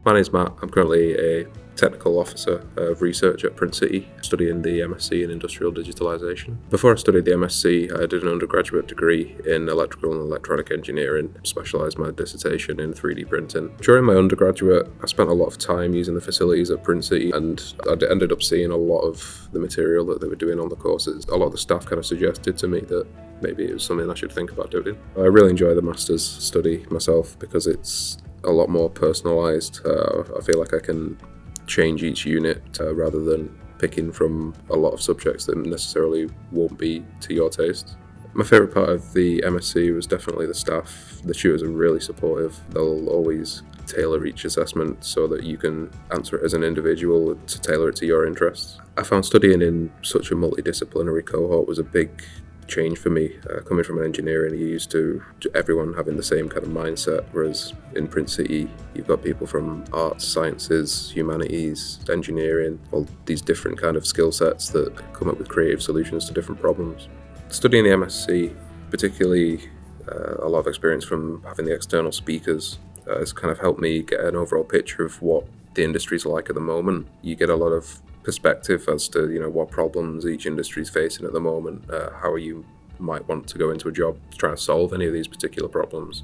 My name's Matt. I'm currently a technical officer of research at PrintCity, studying the MSc in Industrial Digitalisation. Before I studied the MSc, I did an undergraduate degree in electrical and electronic engineering, specialised my dissertation in 3D printing. During my undergraduate, I spent a lot of time using the facilities at PrintCity, and I ended up seeing a lot of the material that they were doing on the courses. A lot of the staff kind of suggested to me that maybe it was something I should think about doing. I really enjoy the master's study myself because it's a lot more personalised. I feel like I can change each unit rather than picking from a lot of subjects that necessarily won't be to your taste. My favourite part of the MSc was definitely the staff. The tutors are really supportive. They'll always tailor each assessment so that you can answer it as an individual to tailor it to your interests. I found studying in such a multidisciplinary cohort was a big change for me. Coming from an engineering, you're used to everyone having the same kind of mindset, whereas in PrintCity you've got people from arts, sciences, humanities, engineering, all these different kind of skill sets that come up with creative solutions to different problems. Studying the MSc, particularly a lot of experience from having the external speakers, has kind of helped me get an overall picture of what the industry's like at the moment. You get a lot of perspective as to what problems each industry is facing at the moment, how you might want to go into a job trying to solve any of these particular problems.